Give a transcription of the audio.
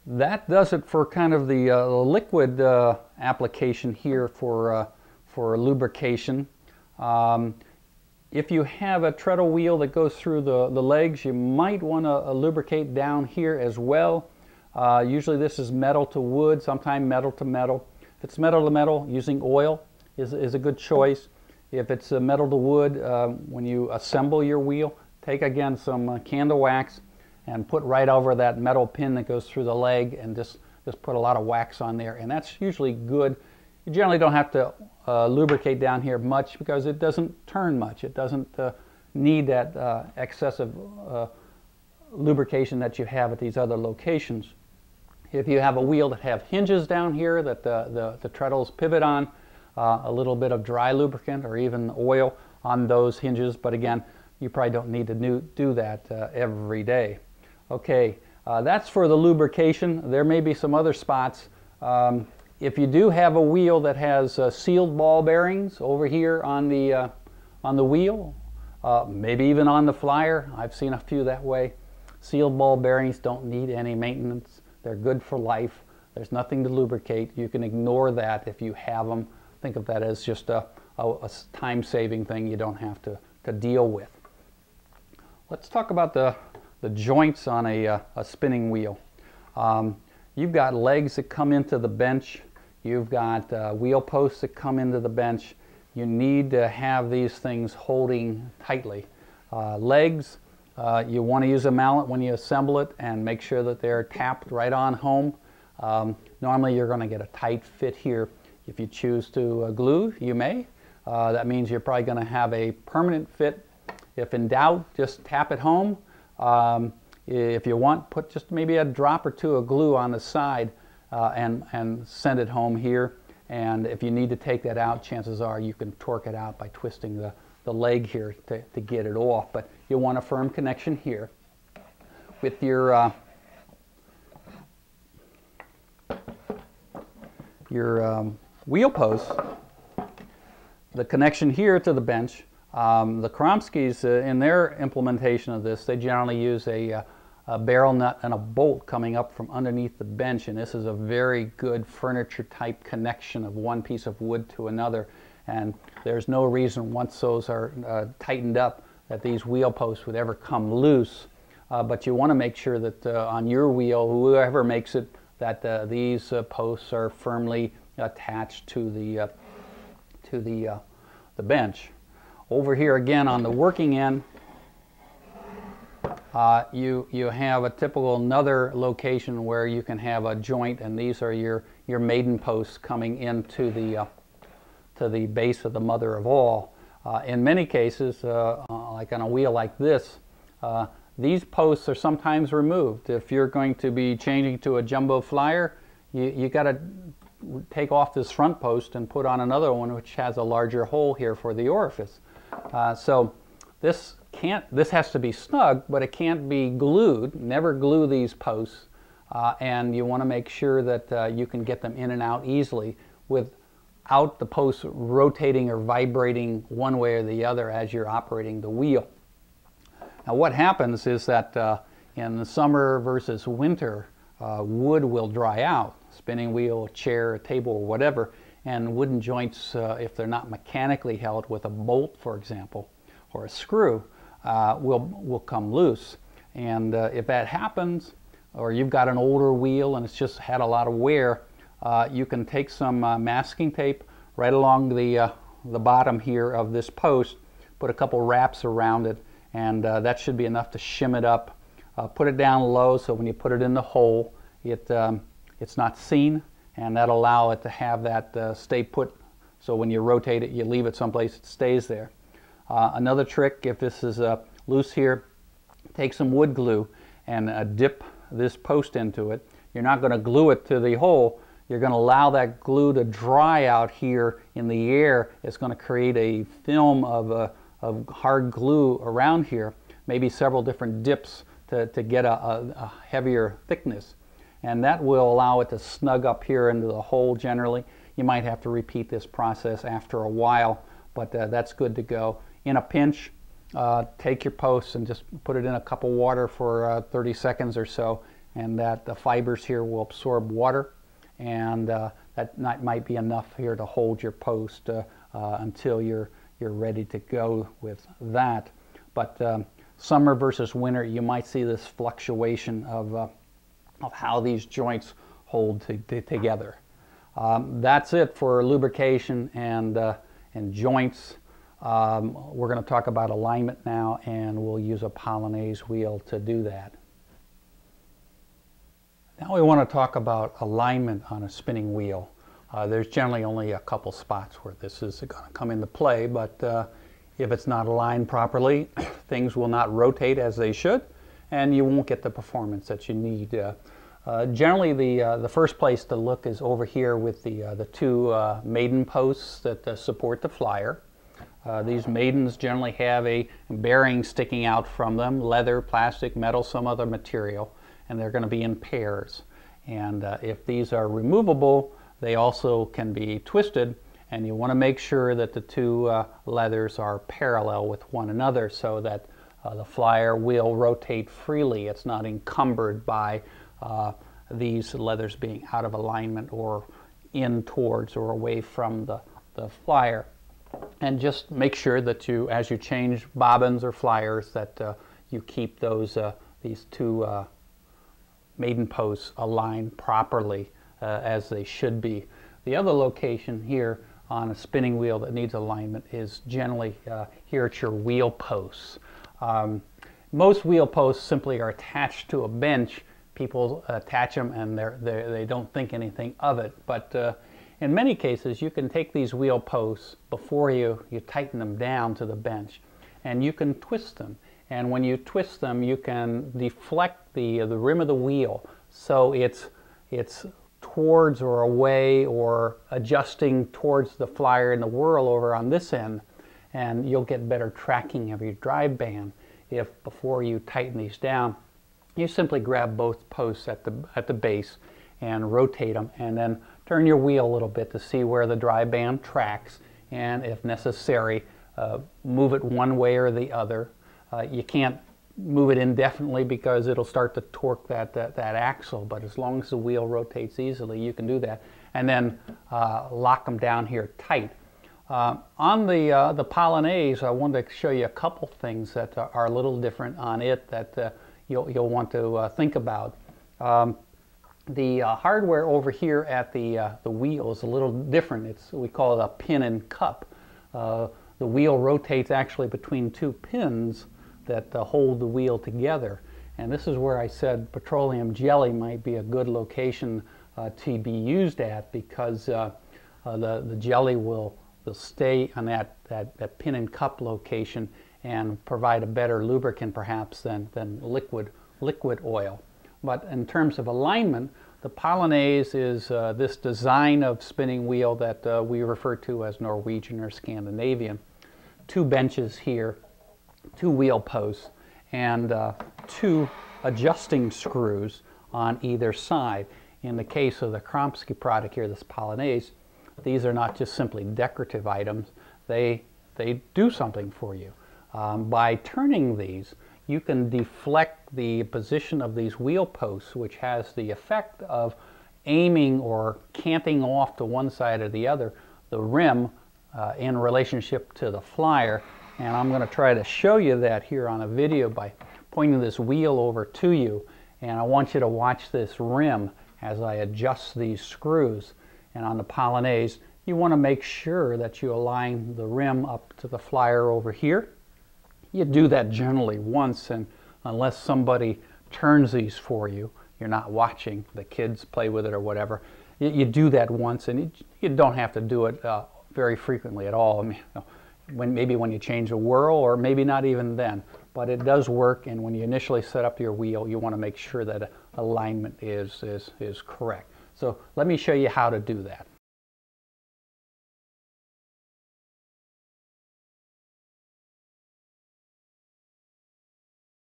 that does it for kind of the liquid application here for lubrication. If you have a treadle wheel that goes through the legs, you might want to lubricate down here as well. Usually this is metal to wood, sometimes metal to metal. If it's metal to metal, using oil is a good choice. If it's metal to wood, when you assemble your wheel, take again some candle wax and put right over that metal pin that goes through the leg, and just put a lot of wax on there, and that's usually good. You generally don't have to lubricate down here much because it doesn't turn much. It doesn't need that excessive lubrication that you have at these other locations. If you have a wheel that have hinges down here that the treadles pivot on, a little bit of dry lubricant or even oil on those hinges, but again, you probably don't need to do that every day. Okay, that's for the lubrication. There may be some other spots. If you do have a wheel that has sealed ball bearings over here on the wheel, maybe even on the flyer, I've seen a few that way. Sealed ball bearings don't need any maintenance. They're good for life. There's nothing to lubricate. You can ignore that if you have them. Think of that as just a time-saving thing you don't have to deal with. Let's talk about the joints on a spinning wheel. You've got legs that come into the bench. You've got wheel posts that come into the bench. You need to have these things holding tightly. Legs, you want to use a mallet when you assemble it and make sure that they're tapped right on home. Normally you're going to get a tight fit here. If you choose to glue, you may. That means you're probably going to have a permanent fit. If in doubt, just tap it home. If you want, put just maybe a drop or two of glue on the side and send it home here. And if you need to take that out, chances are you can torque it out by twisting the leg here to get it off. But you'll want a firm connection here. With your wheel posts, the connection here to the bench, the Kromskis, in their implementation of this, they generally use a barrel nut and a bolt coming up from underneath the bench, and this is a very good furniture type connection of one piece of wood to another, and there's no reason once those are tightened up that these wheel posts would ever come loose. But you want to make sure that on your wheel, whoever makes it, that these posts are firmly attached to the bench. Over here again on the working end, you have a typical another location where you can have a joint, and these are your maiden posts coming into to the base of the mother of all. In many cases, like on a wheel like this, these posts are sometimes removed. If you're going to be changing to a jumbo flyer, you got to take off this front post and put on another one which has a larger hole here for the orifice. So this has to be snug, but it can't be glued. Never glue these posts, and you want to make sure that you can get them in and out easily without the posts rotating or vibrating one way or the other as you're operating the wheel. Now what happens is that in the summer versus winter, wood will dry out. Spinning wheel, a chair, a table, or whatever, and wooden joints, if they're not mechanically held with a bolt, for example, or a screw, will come loose. And if that happens, or you've got an older wheel and it's just had a lot of wear, you can take some masking tape right along the bottom here of this post, put a couple wraps around it, and that should be enough to shim it up. Put it down low so when you put it in the hole, it's not seen, and that'll allow it to have that stay put, so when you rotate it, you leave it someplace, it stays there. Another trick, if this is loose here, take some wood glue and dip this post into it. You're not going to glue it to the hole. You're going to allow that glue to dry out here in the air. It's going to create a film of hard glue around here, maybe several different dips to get a heavier thickness. And that will allow it to snug up here into the hole generally. You might have to repeat this process after a while, but that's good to go. In a pinch, take your posts and just put it in a cup of water for 30 seconds or so, and that the fibers here will absorb water, and that might be enough here to hold your post until you're ready to go with that. But summer versus winter, you might see this fluctuation of how these joints hold together. That's it for lubrication and joints. We're going to talk about alignment now, and we'll use a Polonaise wheel to do that. Now we want to talk about alignment on a spinning wheel. There's generally only a couple spots where this is going to come into play, but if it's not aligned properly, things will not rotate as they should, and you won't get the performance that you need. Generally, the first place to look is over here with the two Maiden posts that support the flyer. These Maidens generally have a bearing sticking out from them, leather, plastic, metal, some other material, and they're going to be in pairs. And if these are removable, they also can be twisted, and you want to make sure that the two leathers are parallel with one another so that the flyer will rotate freely. It's not encumbered by these leathers being out of alignment or in towards or away from the flyer. And just make sure that you, as you change bobbins or flyers, that you keep these two Maiden posts aligned properly as they should be. The other location here on a spinning wheel that needs alignment is generally here at your wheel posts. Most wheel posts simply are attached to a bench. People attach them and they don't think anything of it. But in many cases, you can take these wheel posts before you tighten them down to the bench, and you can twist them. And when you twist them, you can deflect the rim of the wheel so it's towards or away or adjusting towards the flyer and the whirl over on this end, and you'll get better tracking of your drive band if before you tighten these down, you simply grab both posts at the base and rotate them, and then turn your wheel a little bit to see where the drive band tracks, and if necessary, move it one way or the other. You can't move it indefinitely because it'll start to torque that axle, but as long as the wheel rotates easily, you can do that. And then lock them down here tight. On the Polonaise, I wanted to show you a couple things that are a little different on it that you'll want to think about. The hardware over here at the wheel is a little different. We call it a pin and cup. The wheel rotates actually between two pins that hold the wheel together. And this is where I said petroleum jelly might be a good location to be used at, because the jelly will stay on that pin and cup location and provide a better lubricant perhaps than liquid oil. But in terms of alignment, the Polonaise is this design of spinning wheel that we refer to as Norwegian or Scandinavian. Two benches here, two wheel posts, and two adjusting screws on either side. In the case of the Kromski product here, this Polonaise, these are not just simply decorative items. They do something for you. By turning these, you can deflect the position of these wheel posts, which has the effect of aiming or canting off to one side or the other the rim in relationship to the flyer. And I'm going to try to show you that here on a video by pointing this wheel over to you. And I want you to watch this rim as I adjust these screws. And on the Polonaise, you want to make sure that you align the rim up to the flyer over here. You do that generally once, and unless somebody turns these for you, you're not watching, the kids play with it or whatever, you do that once, and you don't have to do it very frequently at all. I mean, maybe when you change a whirl, or maybe not even then. But it does work, and when you initially set up your wheel, you want to make sure that alignment is correct. So let me show you how to do that.